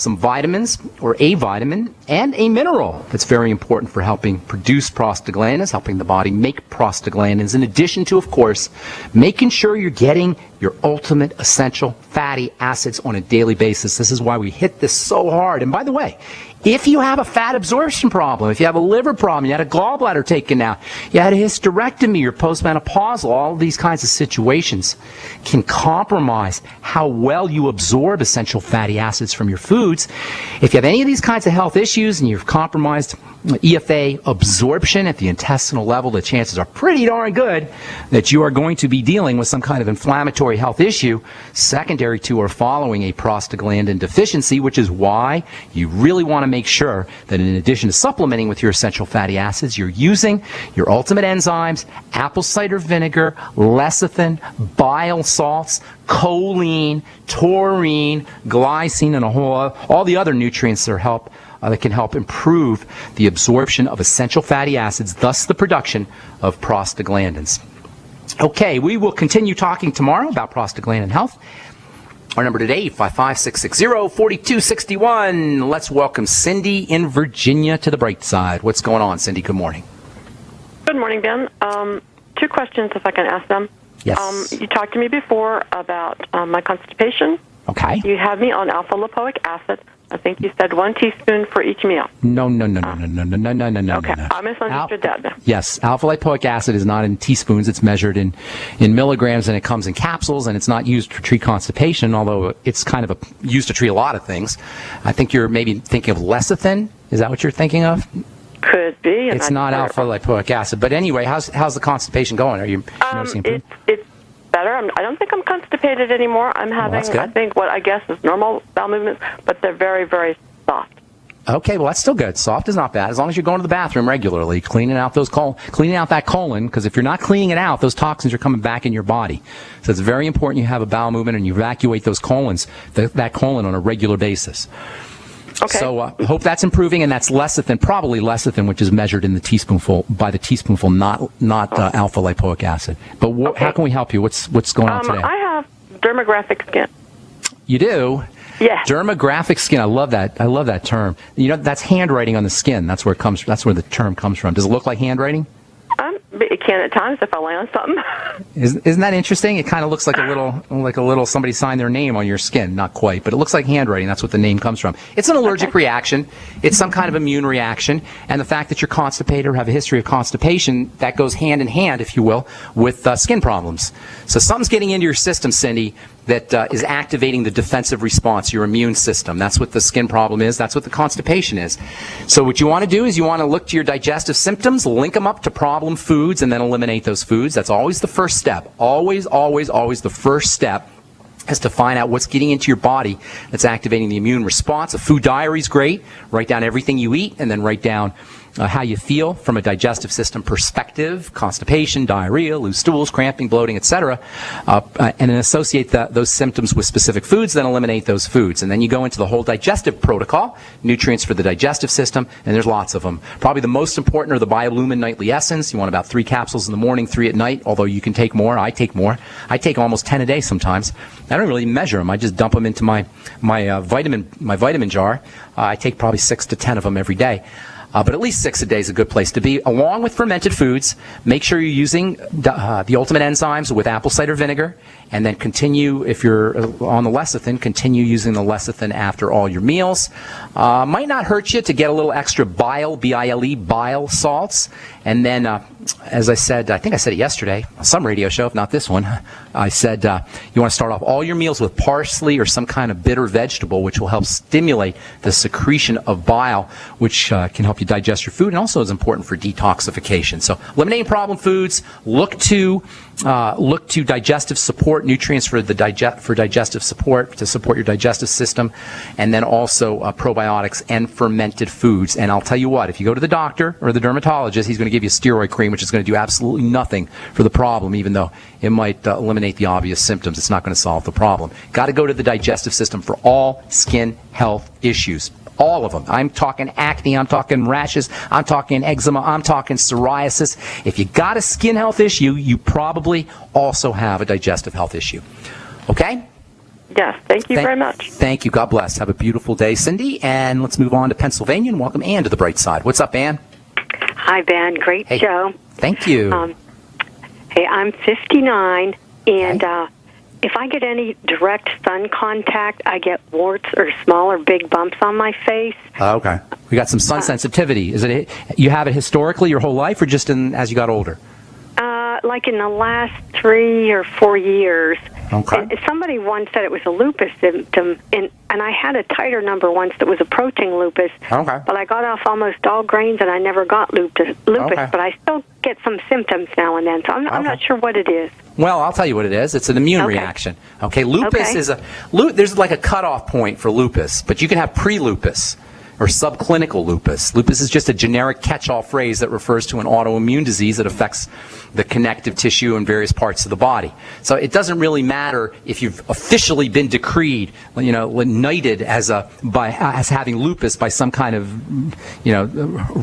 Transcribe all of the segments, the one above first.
some vitamins or a vitamin and a mineral that's very important for helping produce prostaglandins, helping the body make prostaglandins, in addition to, of course, making sure you're getting your ultimate essential fatty acids on a daily basis. This is why we hit this so hard. And by the way, if you have a fat absorption problem, if you have a liver problem, you had a gallbladder taken out, you had a hysterectomy, you're postmenopausal, all of these kinds of situations can compromise how well you absorb essential fatty acids from your foods. If you have any of these kinds of health issues and you've compromised EFA absorption at the intestinal level, the chances are pretty darn good that you are going to be dealing with some kind of inflammatory health issue secondary to or following a prostaglandin deficiency, which is why you really want to make sure that in addition to supplementing with your essential fatty acids, you're using your ultimate enzymes, apple cider vinegar, lecithin, bile salts, choline, taurine, glycine, and all the other nutrients that can help improve the absorption of essential fatty acids, thus the production of prostaglandins. Okay, we will continue talking tomorrow about prostaglandin health. Our number today, 855-660-4261. Let's welcome Cindy in Virginia to the bright side. What's going on, Cindy? Good morning. Good morning, Ben. Two questions, if I can ask them. Yes. You talked to me before about my constipation. Okay. You have me on alpha lipoic acid. I think you said 1 teaspoon for each meal. No. Okay, I misunderstood that. Yes, alpha lipoic acid is not in teaspoons. It's measured in milligrams, and it comes in capsules, and it's not used to treat constipation, although it's kind of used to treat a lot of things. I think you're maybe thinking of lecithin. Is that what you're thinking of? Could be. It's not alpha lipoic acid. But anyway, how's the constipation going? Are you noticing improvement? It's better. I don't think I'm constipated anymore. I'm having, I think, what I guess is normal bowel movements, but they're very, very soft. Okay, well, that's still good. Soft is not bad, as long as you're going to the bathroom regularly, cleaning out that colon, because if you're not cleaning it out, those toxins are coming back in your body. So it's very important you have a bowel movement and you evacuate those colons, that colon on a regular basis. Okay. So hope that's improving, and that's lecithin, probably lecithin, which is measured in the teaspoonful, not alpha lipoic acid. But how can we help you? What's going on today? I have dermographic skin. You do? Yes. Dermographic skin. I love that term. You know, that's handwriting on the skin. That's where the term comes from. Does it look like handwriting? It can at times if I lay on something. Isn't that interesting? It kind of looks like a little somebody signed their name on your skin. Not quite, but it looks like handwriting. That's what the name comes from. It's an allergic reaction. It's some kind of immune reaction. And the fact that you're constipated or have a history of constipation, that goes hand in hand, if you will, with skin problems. So something's getting into your system, Cindy, that is activating the defensive response, your immune system. That's what the skin problem is. That's what the constipation is. So what you want to do is you want to look to your digestive symptoms, link them up to problem foods, and then eliminate those foods. That's always the first step. Always, always, always the first step is to find out what's getting into your body that's activating the immune response. A food diary is great. Write down everything you eat and then write down how you feel from a digestive system perspective, constipation, diarrhea, loose stools, cramping, bloating, etc., and then associate those symptoms with specific foods, then eliminate those foods. And then you go into the whole digestive protocol, nutrients for the digestive system, and there's lots of them. Probably the most important are the Biolumin Nightly Essence. You want about 3 capsules in the morning, 3 at night, although you can take more. I take more. I take almost 10 a day sometimes. I don't really measure them. I just dump them into my vitamin jar. I take probably 6 to 10 of them every day. But at least 6 a day is a good place to be. Along with fermented foods, make sure you're using the ultimate enzymes with apple cider vinegar, and then continue, if you're on the lecithin, continue using the lecithin after all your meals. Might not hurt you to get a little extra bile, B-I-L-E, bile salts. And then, as I said, I think I said it yesterday, on some radio show, if not this one, I said you want to start off all your meals with parsley or some kind of bitter vegetable, which will help stimulate the secretion of bile, which can help you digest your food, and also is important for detoxification. So eliminating problem foods, look to digestive support, nutrients for digestive support, to support your digestive system, and then also probiotics and fermented foods. And I'll tell you what, if you go to the doctor or the dermatologist, he's going to give you a steroid cream, which is going to do absolutely nothing for the problem, even though it might eliminate the obvious symptoms. It's not going to solve the problem. Got to go to the digestive system for all skin health issues. All of them. I'm talking acne, I'm talking rashes, I'm talking eczema, I'm talking psoriasis. If you got a skin health issue, you probably also have a digestive health issue. Okay? Yes, thank you very much. Thank you. God bless. Have a beautiful day, Cindy. And let's move on to Pennsylvania and welcome Ann to the bright side. What's up, Ann? Hi, Ben. Great show. Thank you. Hey, I'm 59, and if I get any direct sun contact, I get warts or small or big bumps on my face. Okay. We got some sun sensitivity. Is it you have it historically your whole life or just as you got older? Like in the last 3 or 4 years. Okay. And somebody once said it was a lupus symptom, and I had a titer number once that was approaching lupus. Okay. But I got off almost all grains, and I never got lupus. Okay. But I still get some symptoms now and then, so I'm not sure what it is. Well, I'll tell you what it is. It's an immune reaction. Okay, lupus is there's like a cutoff point for lupus, but you can have pre-lupus or subclinical lupus. Lupus is just a generic catch-all phrase that refers to an autoimmune disease that affects the connective tissue in various parts of the body. So it doesn't really matter if you've officially been decreed, knighted as having lupus by some kind of,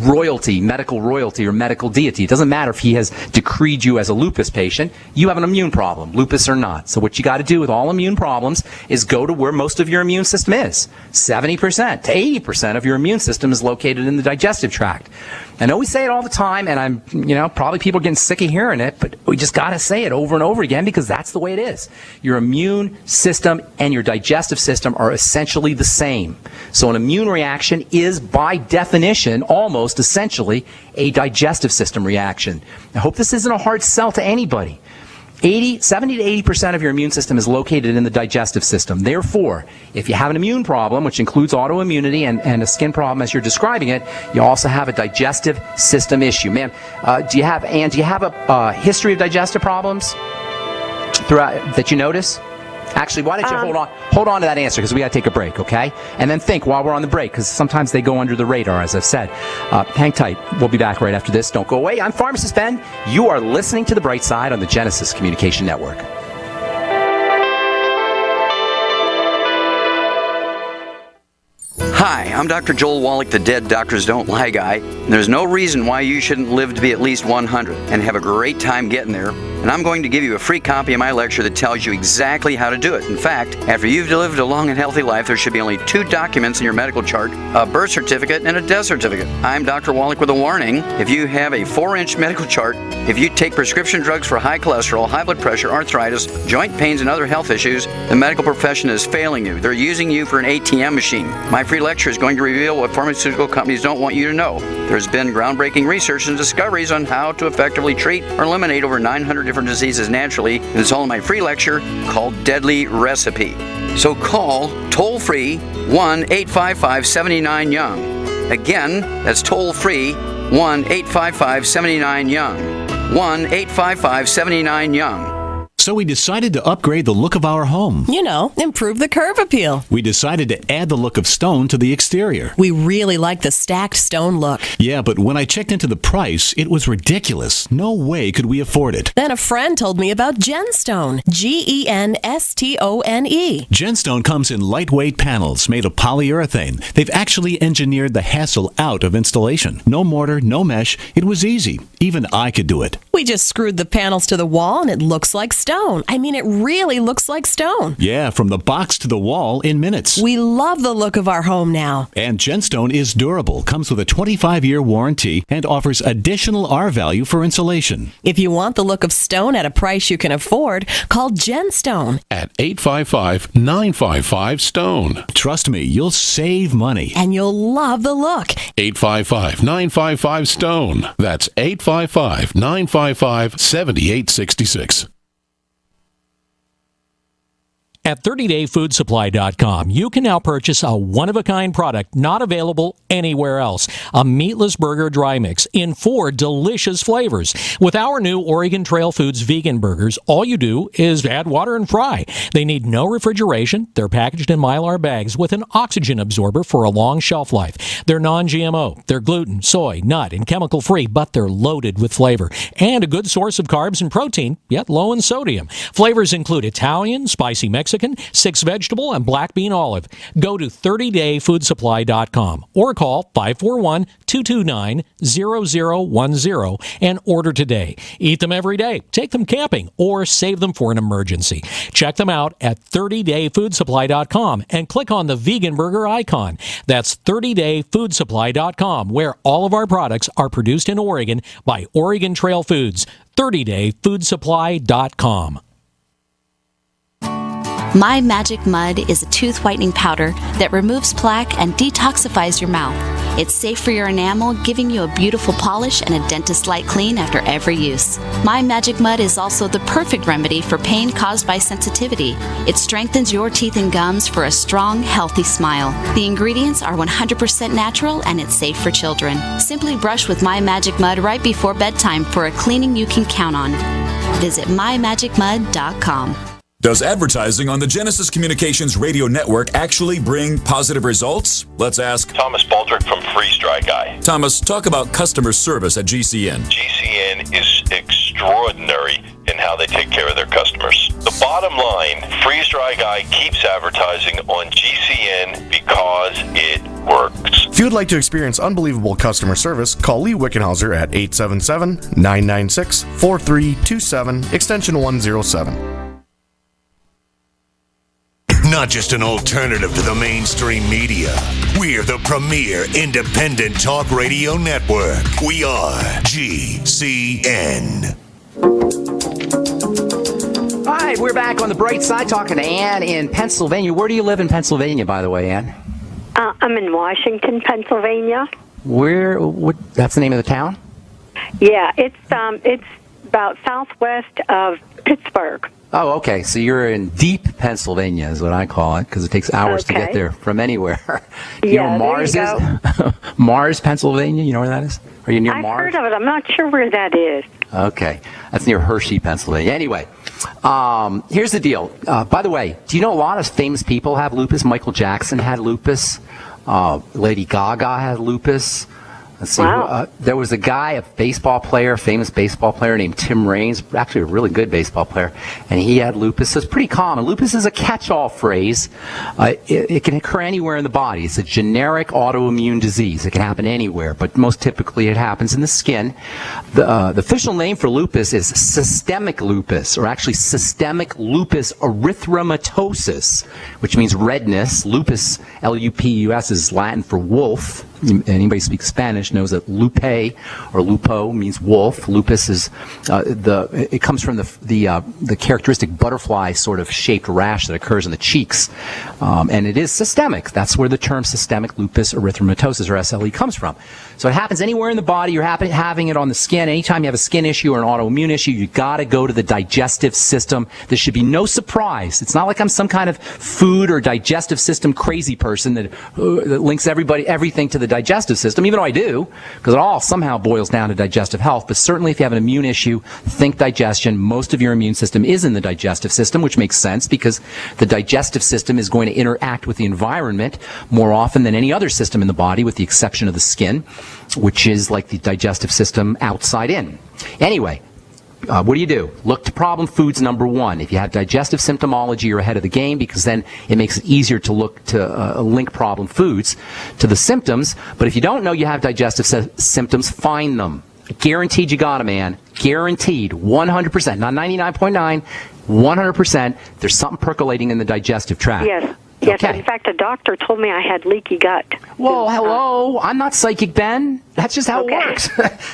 royalty, medical royalty or medical deity. It doesn't matter if he has decreed you as a lupus patient. You have an immune problem, lupus or not. So what you got to do with all immune problems is go to where most of your immune system is. 70% to 80% of your immune system is located in the digestive tract. I know we say it all the time, and I'm, probably people are getting sick of hearing it, but we just got to say it over and over again because that's the way it is. Your immune system and your digestive system are essentially the same. So an immune reaction is, by definition, almost essentially a digestive system reaction. I hope this isn't a hard sell to anybody. 70 to 80% of your immune system is located in the digestive system. Therefore, if you have an immune problem, which includes autoimmunity and a skin problem as you're describing it, you also have a digestive system issue. Ma'am, do you have a history of digestive problems throughout that you notice? Actually, why don't you hold on to that answer because we got to take a break, okay? And then think while we're on the break because sometimes they go under the radar, as I've said. Hang tight. We'll be back right after this. Don't go away. I'm Pharmacist Ben. You are listening to The Bright Side on the Genesis Communication Network. Hi, I'm Dr. Joel Wallach, the Dead Doctors Don't Lie guy. And there's no reason why you shouldn't live to be at least 100 and have a great time getting there. And I'm going to give you a free copy of my lecture that tells you exactly how to do it. In fact, after you've lived a long and healthy life, there should be only 2 documents in your medical chart, a birth certificate and a death certificate. I'm Dr. Wallach with a warning. If you have a 4-inch medical chart, if you take prescription drugs for high cholesterol, high blood pressure, arthritis, joint pains, and other health issues, the medical profession is failing you. They're using you for an ATM machine. My free lecture is going to reveal what pharmaceutical companies don't want you to know. There's been groundbreaking research and discoveries on how to effectively treat or eliminate over 900 different diseases naturally, and it's all in my free lecture called Deadly Recipe. So call toll-free 1-855-79-YOUNG. Again, that's toll-free 1-855-79-YOUNG. 1-855-79-YOUNG. So we decided to upgrade the look of our home. Improve the curb appeal. We decided to add the look of stone to the exterior. We really like the stacked stone look. Yeah, but when I checked into the price, it was ridiculous. No way could we afford it. Then a friend told me about Genstone. Genstone. Genstone comes in lightweight panels made of polyurethane. They've actually engineered the hassle out of installation. No mortar, no mesh. It was easy. Even I could do it. We just screwed the panels to the wall and it looks like stone. I mean, it really looks like stone. Yeah, from the box to the wall in minutes. We love the look of our home now. And Genstone is durable, comes with a 25-year warranty, and offers additional R value for insulation. If you want the look of stone at a price you can afford, call Genstone at 855-955-STONE. Trust me, you'll save money. And you'll love the look. 855-955-STONE. That's 855-955-7866. At 30dayfoodsupply.com, you can now purchase a one-of-a-kind product not available anywhere else. A meatless burger dry mix in 4 delicious flavors. With our new Oregon Trail Foods vegan burgers, all you do is add water and fry. They need no refrigeration. They're packaged in Mylar bags with an oxygen absorber for a long shelf life. They're non-GMO. They're gluten, soy, nut, and chemical-free, but they're loaded with flavor. And a good source of carbs and protein, yet low in sodium. Flavors include Italian, spicy Mexican, Mexican, 6 vegetable, and black bean olive. Go to 30dayfoodsupply.com or call 541-229-0010 and order today. Eat them every day, take them camping, or save them for an emergency. Check them out at 30dayfoodsupply.com and click on the vegan burger icon. That's 30dayfoodsupply.com, where all of our products are produced in Oregon by Oregon Trail Foods. 30dayfoodsupply.com. My Magic Mud is a tooth whitening powder that removes plaque and detoxifies your mouth. It's safe for your enamel, giving you a beautiful polish and a dentist-like clean after every use. My Magic Mud is also the perfect remedy for pain caused by sensitivity. It strengthens your teeth and gums for a strong, healthy smile. The ingredients are 100% natural and it's safe for children. Simply brush with My Magic Mud right before bedtime for a cleaning you can count on. Visit mymagicmud.com. Does advertising on the Genesis Communications radio network actually bring positive results? Let's ask Thomas Baldrick from Freeze Dry Guy. Thomas, talk about customer service at GCN. GCN is extraordinary in how they take care of their customers. The bottom line, Freeze Dry Guy keeps advertising on GCN because it works. If you would like to experience unbelievable customer service, call Lee Wickenhauser at 877-996-4327, extension 107. Not just an alternative to the mainstream media. We're the premier independent talk radio network. We are GCN. All right, we're back on the bright side talking to Ann in Pennsylvania. Where do you live in Pennsylvania, by the way, Ann? I'm in Washington, Pennsylvania. That's the name of the town? Yeah, it's about southwest of Pittsburgh. Oh, okay. So you're in deep Pennsylvania is what I call it, because it takes hours to get there from anywhere. You know where Mars is? Mars, Pennsylvania. You know where that is? Are you near Mars? I've heard of it. I'm not sure where that is. Okay. That's near Hershey, Pennsylvania. Anyway, here's the deal. By the way, do you know a lot of famous people have lupus? Michael Jackson had lupus. Lady Gaga had lupus. Let's see. Wow. There was a guy, a baseball player, famous baseball player named Tim Raines, actually a really good baseball player, and he had lupus. So it's pretty common. Lupus is a catch-all phrase. It can occur anywhere in the body. It's a generic autoimmune disease. It can happen anywhere, but most typically it happens in the skin. The official name for lupus is systemic lupus, or actually systemic lupus erythematosus, which means redness. Lupus, L-U-P-U-S, is Latin for wolf. Anybody speaks Spanish knows that lupe or lupo means wolf. Lupus is it comes from the characteristic butterfly sort of shaped rash that occurs in the cheeks, and it is systemic. That's where the term systemic lupus erythematosus, or SLE, comes from. So it happens anywhere in the body. You're having it on the skin. Anytime you have a skin issue or an autoimmune issue, you got to go to the digestive system. There should be no surprise. It's not like I'm some kind of food or digestive system crazy person that links everything to the digestive system, even though I do, because it all somehow boils down to digestive health. But certainly if you have an immune issue, think digestion. Most of your immune system is in the digestive system, which makes sense because the digestive system is going to interact with the environment more often than any other system in the body, with the exception of the skin, which is like the digestive system outside in. Anyway, what do? Look to problem foods number one. If you have digestive symptomology, you're ahead of the game, because then it makes it easier to look to link problem foods to the symptoms. But if you don't know you have digestive symptoms, find them. Guaranteed you got them, man. Guaranteed. 100%. Not 99.9. 100%. There's something percolating in the digestive tract. Yes. Yes, okay. In fact, a doctor told me I had leaky gut. Well, hello. I'm not psychic, Ben. That's just how it works.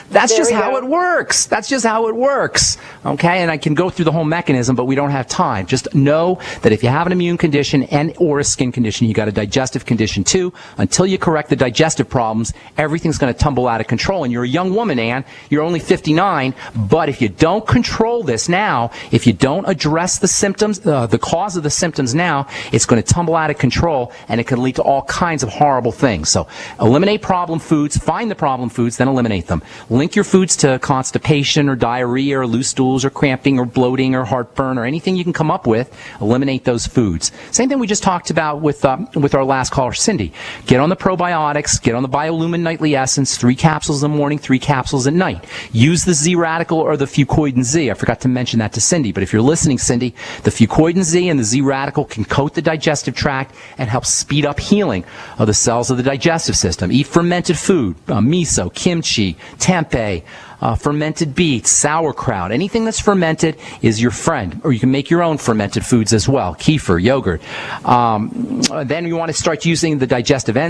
That's just how it works. That's just how it works. Okay? And I can go through the whole mechanism, but we don't have time. Just know that if you have an immune condition or a skin condition, you got a digestive condition too. Until you correct the digestive problems, everything's going to tumble out of control. And you're a young woman, Ann. You're only 59. But if you don't control this now, if you don't address the symptoms, the cause of the symptoms now, it's going to tumble out of control, and it can lead to all kinds of horrible things. So eliminate problem foods, find the problem foods, then eliminate them. Link your foods to constipation or diarrhea or loose stools or cramping or bloating or heartburn or anything you can come up with. Eliminate those foods. Same thing we just talked about with our last caller, Cindy. Get on the probiotics. Get on the Biolumin Nightly Essence. 3 capsules in the morning, 3 capsules at night. Use the Z Radical or the Fucoidan Z. I forgot to mention that to Cindy, but if you're listening, Cindy, the Fucoidan Z and the Z Radical can coat the digestive tract and help speed up healing of the cells of the digestive system. Eat fermented food, miso, kimchi, tempeh, fermented beets, sauerkraut. Anything that's fermented is your friend. Or you can make your own fermented foods as well. Kefir, yogurt. Then you want to start using the digestive enzymes.